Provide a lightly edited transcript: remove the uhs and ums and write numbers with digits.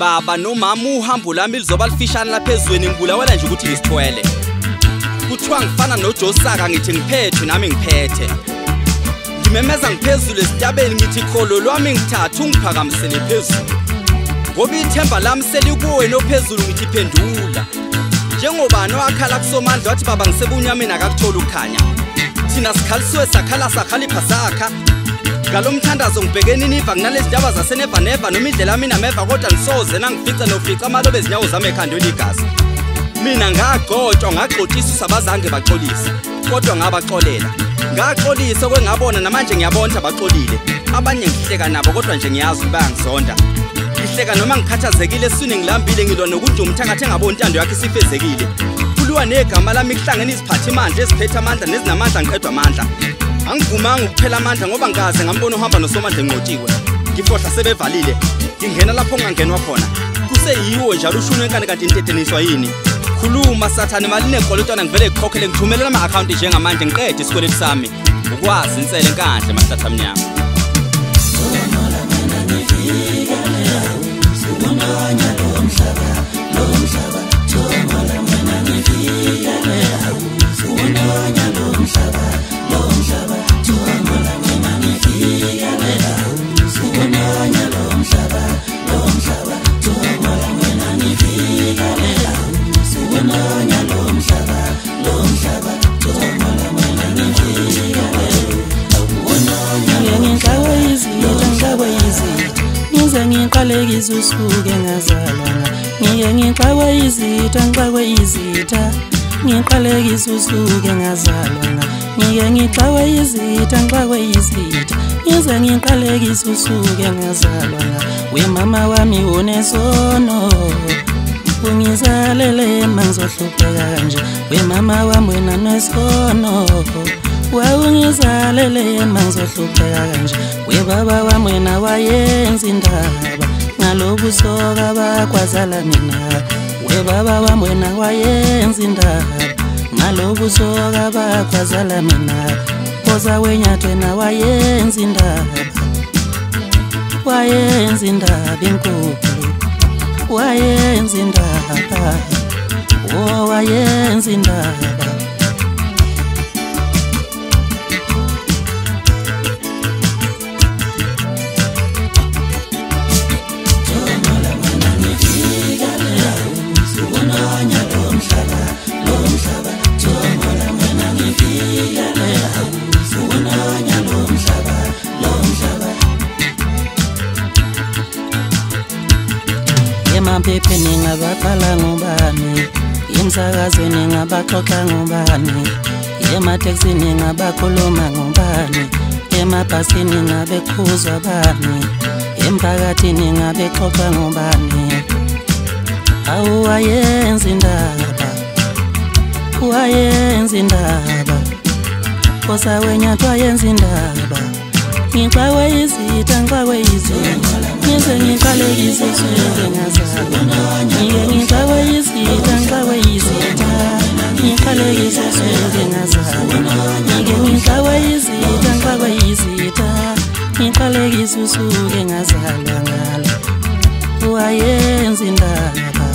baba nomama uhambo lami lizoba lifishane lapha ezweni ngibulawela nje ukuthi ngisithwele kuthiwa ngifana noJosaka ngithi ngiphethwe nami ngiphethe ngimemeza ngiphezulu esitabeni ngithi kholo lwami ngithatha ungiphakamisele phezulu ngoba ithemba lami selikuwe nophezulu ngithi phendula njengoba nowakhala kusomandla wathi baba ngisebunyameni akakuthola ukukhanya thina sikhalisiwe sakhala sakhalipha sakha ngalomthandazo ngibhekene niva kunalezi ndaba zaseneva neva noma indlela yami nameva kodwa nisoze nangifica nofica amalobe ezinyawo zami ekhandweni igazi mina ngagcotshwa ngagxotshiswa sabazange baxolisa kodwa ngabaxolela ngaxolisa kwengabona namanje ngiyabona baxolile abanye ngihleka nabo kodwa nje ngiyazi bayangizonda ngihleka noma ngikhathazekile eswini ngilambile ngilwa nokuthi umthangathe ngabona intando yakhe sifezekile kuliwa negama lami kuhlangene iziphathi amandla eziphethe amandla nezinamandla ngiqedwa amandla angivumanga ukuphela amandla ngoba ngaze ngambona uhamba nosomandla enqotshiwe ngifohla sebevalile ngingena lapho ngangenwa khona kuseyiwo njalo ushunwe enkane kanti inteteniswa yini khuluma sathane malini eqolotwana ngivele ngikhokhele ngithumelela ama account njengamanje ngiqede isikweletu sami ukwazi insele enkandle mahlatha amnyama ngiqalekisa usuke ngazalwa ngike ngixakwe izitha ngixakwe izitha ngiqalekisa usuke ngazalwa ngike ngixakwe izitha ngixakwe izitha ngize ngiqalekisa usuke ngazalwa we mama wami unesono ungizalele mangizohlupheka kanje we mama wami wena nesono ungizalele mangizohlupheka kanje we baba wami wena wayenza indaba ngalobusoka bakwazala mina we baba wami wena wayenza indaba ngalobusoka bakwazala mina poza wenyathwe na wayenza indaba enkulu wayenza indaba wayenza indaba Emampepe ningabaqala ngubani emsakazweni ngabaxoxa ngubani emateksini ngabakhuluma ngubani emabhasini ngabekhuzwa bani emphakathini ngabexoxa ngubani awayenza indaba kosa wenyathwa yenza indaba ngixakwe izitha ngize ngiqalekisa usuke ngazalwa ngixakwe izitha ngiqalekisa usuke ngazalwa ngixakwe izitha ngiqalekisa usuke ngazalwa ngalo wayenza indaba